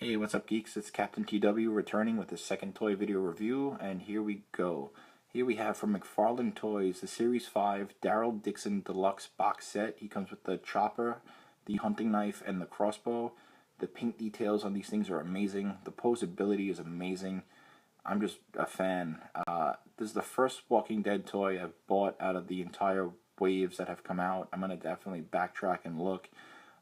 Hey, what's up, geeks? It's Captain TW returning with the second toy video review, and here we go. Here we have from McFarlane Toys the Series 5 Daryl Dixon Deluxe box set. He comes with the chopper, the hunting knife, and the crossbow. The paint details on these things are amazing. The posability is amazing. I'm just a fan. This is the first Walking Dead toy I've bought out of the entire waves that have come out. I'm going to definitely backtrack and look.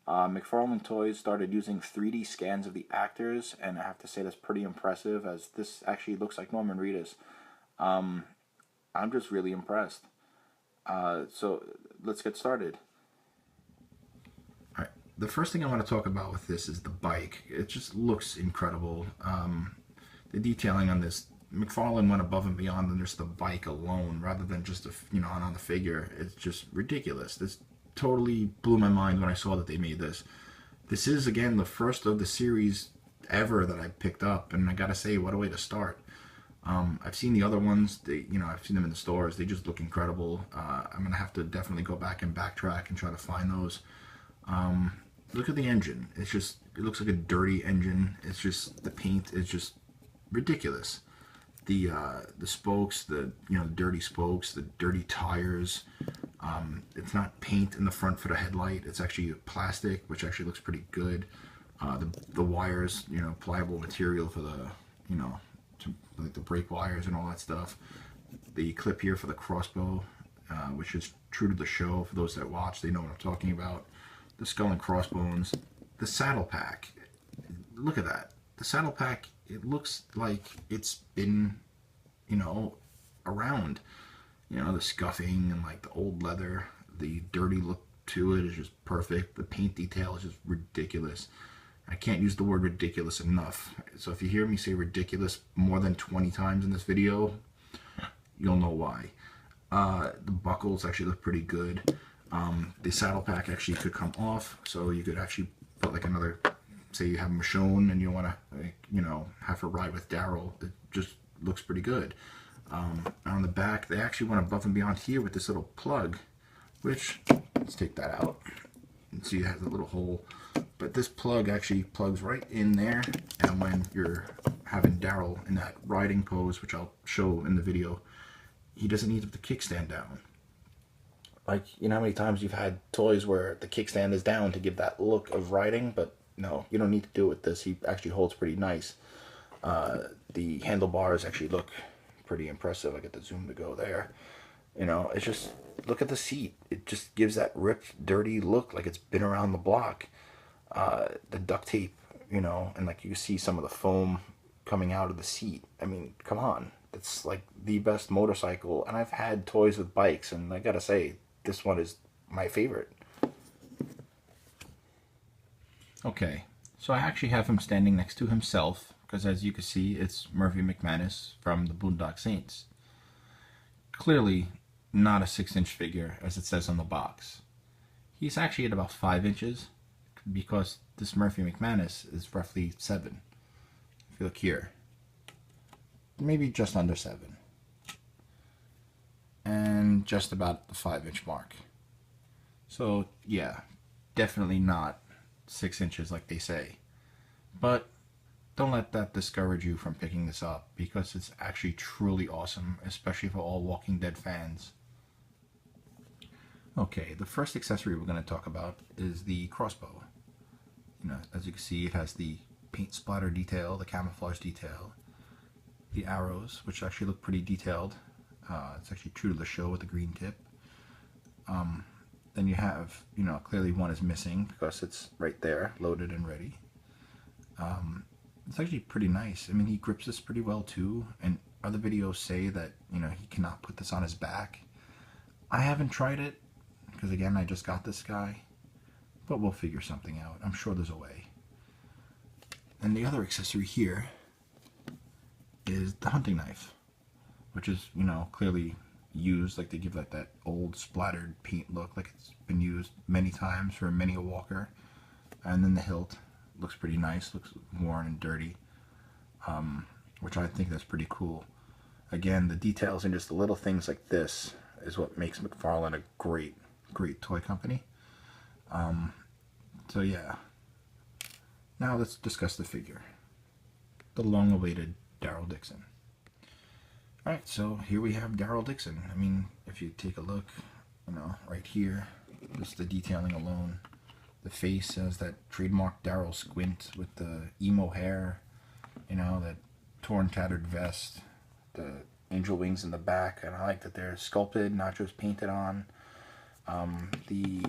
McFarlane Toys started using 3D scans of the actors, and I have to say that's pretty impressive, as this actually looks like Norman Reedus. I'm just really impressed. So let's get started. Alright, the first thing I want to talk about with this is the bike. It just looks incredible. The detailing on this, McFarlane went above and beyond than just the bike alone, rather than just on the figure. It's just ridiculous. This totally blew my mind when I saw that they made this. This is, again, the first of the series ever that I picked up, and I gotta say, what a way to start. I've seen the other ones. I've seen them in the stores. They just look incredible. I'm gonna have to definitely go back and backtrack and try to find those. Look at the engine. It looks like a dirty engine. It's just, the paint is just ridiculous. The spokes, the dirty spokes, the dirty tires. It's not paint in the front for the headlight. It's actually plastic, which actually looks pretty good. The wires, pliable material for the, like the brake wires and all that stuff. The clip here for the crossbow, which is true to the show. For those that watch, they know what I'm talking about. The skull and crossbones. The saddle pack. Look at that. The saddle pack, it looks like it's been, around. The scuffing and like the old leather, the dirty look to it is just perfect. The paint detail is just ridiculous. I can't use the word ridiculous enough. So if you hear me say ridiculous more than 20 times in this video, you'll know why. The buckles actually look pretty good. The saddle pack actually could come off, so you could actually put like another, say you have Michonne and you want to, have her ride with Daryl. It just looks pretty good. On the back, they actually went above and beyond here with this little plug, which, let's take that out. You can see it has a little hole, but this plug actually plugs right in there, and when you're having Daryl in that riding pose, which I'll show in the video, he doesn't need the kickstand down. Like, how many times you've had toys where the kickstand is down to give that look of riding, but no, you don't need to do it with this. He actually holds pretty nice. The handlebars actually look pretty impressive. I get the zoom to go there. It's just, look at the seat. It just gives that ripped, dirty look, like it's been around the block. The duct tape, and like you see some of the foam coming out of the seat. I mean, come on. It's like the best motorcycle, and I've had toys with bikes, and I gotta say, this one is my favorite. Okay, so I actually have him standing next to himself, because as you can see, it's Murphy McManus from the Boondock Saints. Clearly not a 6-inch figure, as it says on the box. He's actually at about 5 inches, because this Murphy McManus is roughly 7. If you look here, maybe just under 7. And just about the 5-inch mark. So yeah, definitely not 6 inches like they say. But don't let that discourage you from picking this up, because it's actually truly awesome, especially for all Walking Dead fans. Okay, the first accessory we're going to talk about is the crossbow. As you can see, it has the paint splatter detail, the camouflage detail, the arrows, which actually look pretty detailed. It's actually true to the show with the green tip. Then you have, clearly one is missing because it's right there, loaded and ready. It's actually pretty nice. I mean, he grips this pretty well too, and other videos say that, he cannot put this on his back. I haven't tried it, because again, I just got this guy, but we'll figure something out. I'm sure there's a way. And the other accessory here is the hunting knife, which is, clearly used, like they give like that old splattered paint look, like it's been used many times for many a walker. And then the hilt looks pretty nice, looks worn and dirty, which I think that's pretty cool. Again, the details and just the little things like this is what makes McFarlane a great toy company. So yeah. Now let's discuss the figure. The long-awaited Daryl Dixon. Alright, so here we have Daryl Dixon. I mean, if you take a look, right here, just the detailing alone. The face has that trademark Daryl squint with the emo hair, that torn, tattered vest, the angel wings in the back, and I like that they're sculpted, not just painted on. The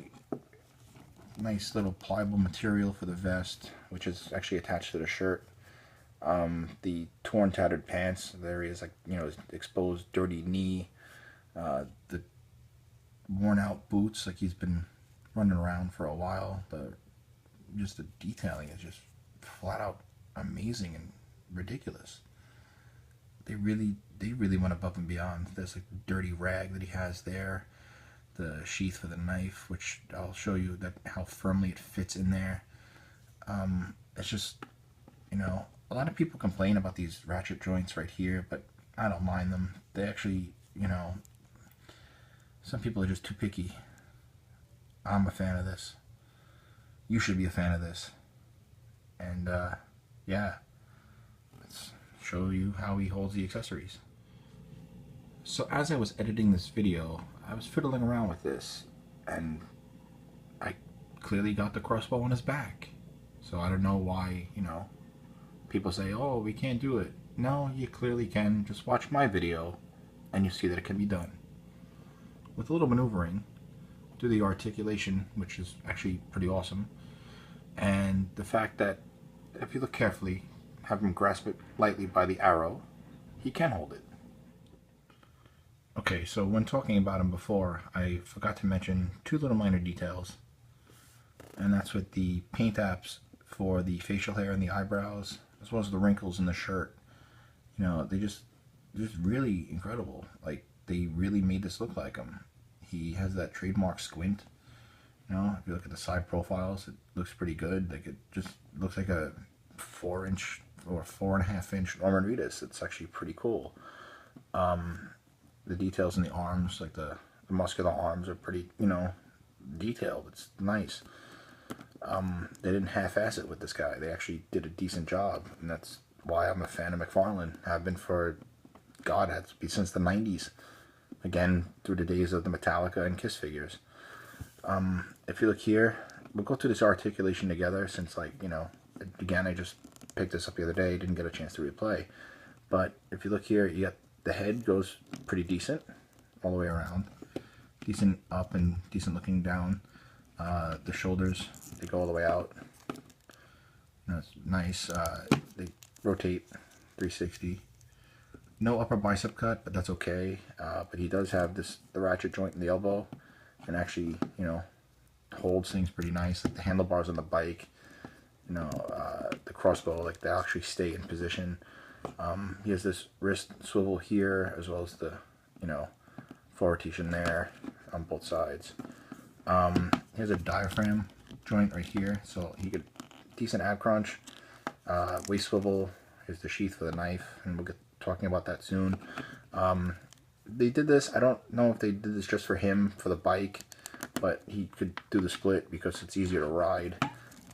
nice little pliable material for the vest, which is actually attached to the shirt. The torn, tattered pants, there is exposed, dirty knee, the worn out boots, like he's been running around for a while. The detailing is just flat out amazing and ridiculous. They really went above and beyond. There's a dirty rag that he has there, the sheath for the knife, which I'll show you how firmly it fits in there. It's just, a lot of people complain about these ratchet joints right here, but I don't mind them. They actually, some people are just too picky. I'm a fan of this. You should be a fan of this. And, yeah, let's show you how he holds the accessories. So as I was editing this video, I was fiddling around with this, and I clearly got the crossbow on his back. So I don't know why, people say, oh, we can't do it. No, you clearly can. Just watch my video, and you see that it can be done. With a little maneuvering, do the articulation, which is actually pretty awesome, and the fact that if you look carefully, have him grasp it lightly by the arrow, he can hold it. Okay, so when talking about him before, I forgot to mention two little minor details, and that's with the paint apps for the facial hair and the eyebrows, as well as the wrinkles in the shirt. They just really incredible. Like, they really made this look like him. He has that trademark squint. If you look at the side profiles, it looks pretty good. Like, it just looks like a 4-inch or 4.5-inch Norman Reedus. It's actually pretty cool. The details in the arms, like the muscular arms, are pretty, detailed. It's nice. They didn't half-ass it with this guy. They actually did a decent job, and that's why I'm a fan of McFarlane. I've been for, God, had to be since the 90s. Again, through the days of the Metallica and Kiss figures. If you look here, we'll go through this articulation together, since, again, I just picked this up the other day, didn't get a chance to replay. But if you look here, you got the head goes pretty decent all the way around. Decent up and decent looking down. The shoulders, they go all the way out. That's nice. They rotate 360. No upper bicep cut, but that's okay. But he does have the ratchet joint in the elbow, and actually, holds things pretty nice. Like the handlebars on the bike, the crossbow, like they actually stay in position. He has this wrist swivel here, as well as the, forward rotation there on both sides. He has a diaphragm joint right here, so he could decent ab crunch. Waist swivel. Here's the sheath for the knife, and we'll get talking about that soon. They did this, I don't know if they did this just for him, for the bike, but he could do the split because it's easier to ride.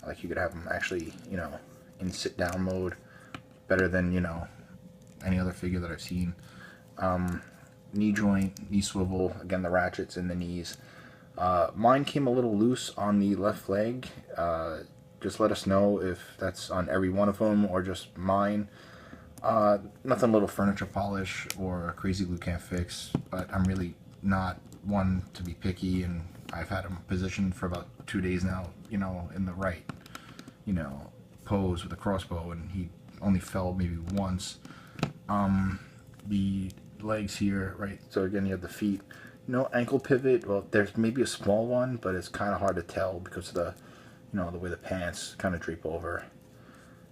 Like, you could have him actually, in sit-down mode, better than, any other figure that I've seen. Knee joint, knee swivel, again, the ratchets in the knees. Mine came a little loose on the left leg. Just let us know if that's on every one of them or just mine. Nothing little furniture polish or a crazy glue can't fix, but I'm really not one to be picky, and I've had him positioned for about 2 days now, in the right, pose with a crossbow, and he only fell maybe once. The legs here, right, so again you have the feet. No ankle pivot. Well, there's maybe a small one, but it's kind of hard to tell because of the, the way the pants kind of drape over.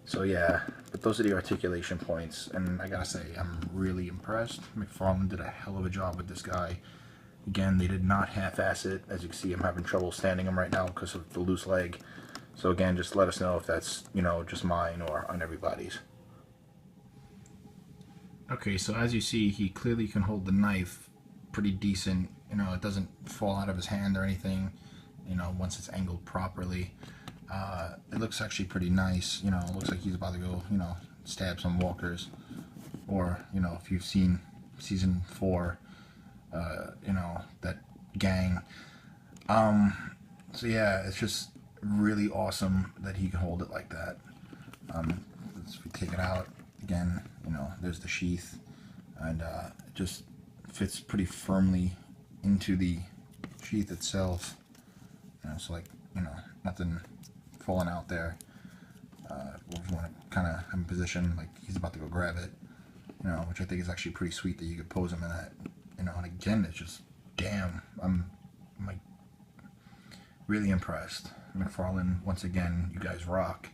So yeah, but those are the articulation points, and I gotta say, I'm really impressed. McFarlane did a hell of a job with this guy. Again, they did not half-ass it. As you can see, I'm having trouble standing him right now because of the loose leg. So again, just let us know if that's, just mine or on everybody's. Okay, so as you see, he clearly can hold the knife pretty decent. It doesn't fall out of his hand or anything, once it's angled properly. It looks actually pretty nice. You know, it looks like he's about to go, you know, stab some walkers. Or, you know, if you've seen season 4, you know, that gang. So yeah, it's just really awesome that he can hold it like that. If we take it out again, you know, there's the sheath, and it just fits pretty firmly into the sheath itself. You know, so like, you know, nothing falling out there. We want to kind of have him position like he's about to go grab it, you know, which I think is actually pretty sweet that you could pose him in that, you know. And again, it's just, damn, I'm like really impressed. McFarlane, once again, you guys rock.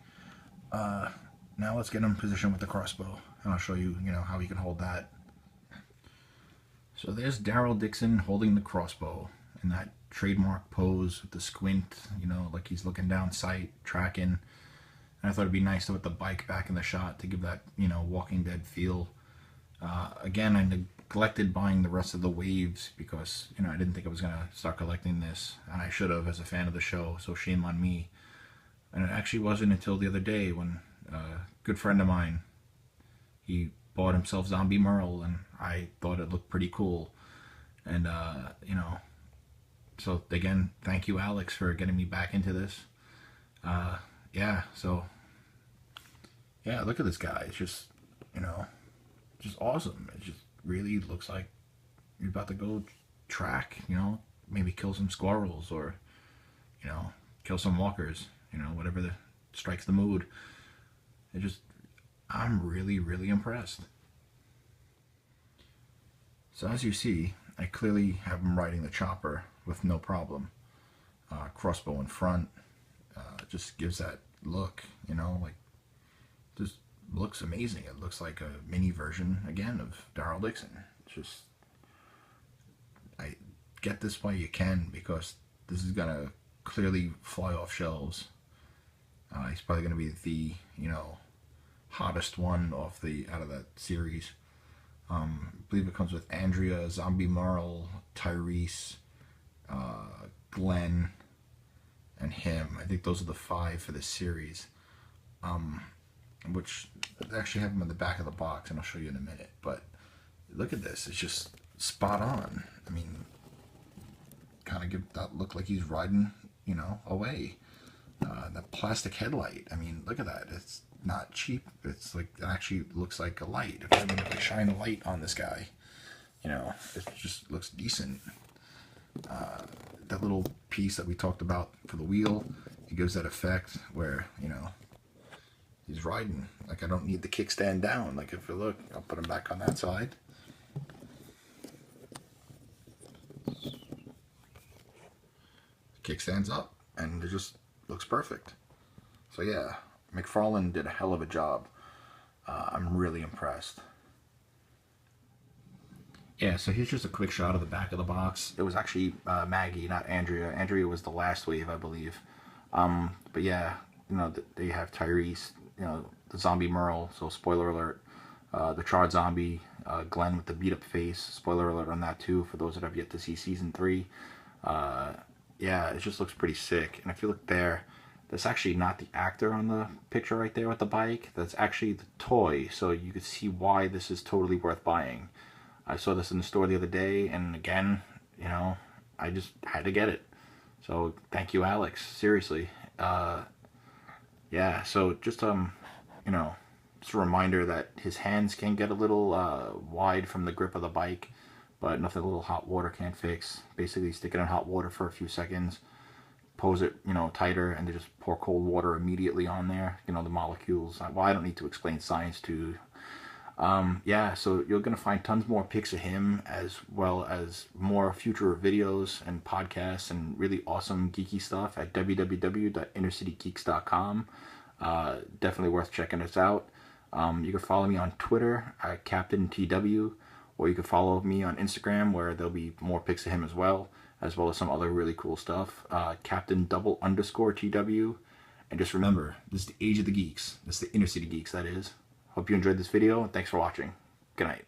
Now let's get him positioned with the crossbow, and I'll show you, you know, how he can hold that. So there's Daryl Dixon holding the crossbow in that trademark pose with the squint, you know, like he's looking down sight, tracking. And I thought it'd be nice to put the bike back in the shot to give that, you know, Walking Dead feel. Again, I neglected buying the rest of the waves because, you know, I didn't think I was going to start collecting this, and I should have as a fan of the show, so shame on me. And it actually wasn't until the other day when a good friend of mine, he bought himself Zombie Merle, and I thought it looked pretty cool. And, you know, so again, thank you, Alex, for getting me back into this. Yeah, so, yeah, look at this guy. It's just, you know, just awesome. It just really looks like you're about to go track, you know, maybe kill some squirrels or, you know, kill some walkers, you know, whatever strikes the mood. It just, I'm really, really impressed. So as you see, I clearly have him riding the chopper with no problem. Crossbow in front, just gives that look, you know, like, just looks amazing. It looks like a mini version, again, of Daryl Dixon. It's just, I get this while you can, because this is going to clearly fly off shelves. He's probably going to be the, you know, hottest one out of that series. I believe it comes with Andrea, Zombie Merle, Tyrese, Glenn, and him. I think those are the 5 for this series. Which I actually have them in the back of the box, and I'll show you in a minute. But look at this; it's just spot on. I mean, kind of give that look like he's riding, you know, away. That plastic headlight. I mean, look at that. It's not cheap. It's like, it actually looks like a light. If I shine a light on this guy, you know, it just looks decent. That little piece that we talked about for the wheel, it gives that effect where, you know, he's riding. Like, I don't need the kickstand down. Like, if you look, I'll put him back on that side. Kickstand's up, and it just looks perfect. So yeah, McFarlane did a hell of a job. I'm really impressed. Yeah, so here's just a quick shot of the back of the box. It was actually Maggie, not Andrea. Andrea was the last wave, I believe. But yeah, you know, they have Tyrese, you know, the Zombie Merle, so spoiler alert. The Trod Zombie, Glenn with the beat up face, spoiler alert on that too, for those that have yet to see season 3. Yeah, it just looks pretty sick. And if you look there, that's actually not the actor on the picture right there with the bike. That's actually the toy, so you can see why this is totally worth buying. I saw this in the store the other day, and again, you know, I just had to get it. So thank you, Alex. Seriously. Yeah, so just you know, just a reminder that his hands can get a little wide from the grip of the bike, but nothing a little hot water can't fix. Basically, stick it in hot water for a few seconds, pose it, you know, tighter, and then just pour cold water immediately on there. You know, the molecules. Well, I don't need to explain science to. Yeah, so you're going to find tons more pics of him, as well as more future videos and podcasts and really awesome geeky stuff at www.InnerCityGeeks.com. Definitely worth checking us out. You can follow me on Twitter at Captain TW, or you can follow me on Instagram, where there'll be more pics of him as well as some other really cool stuff. Captain_TW. And just remember, this is the age of the geeks. This is the Inner City Geeks, that is. Hope you enjoyed this video, and thanks for watching. Good night.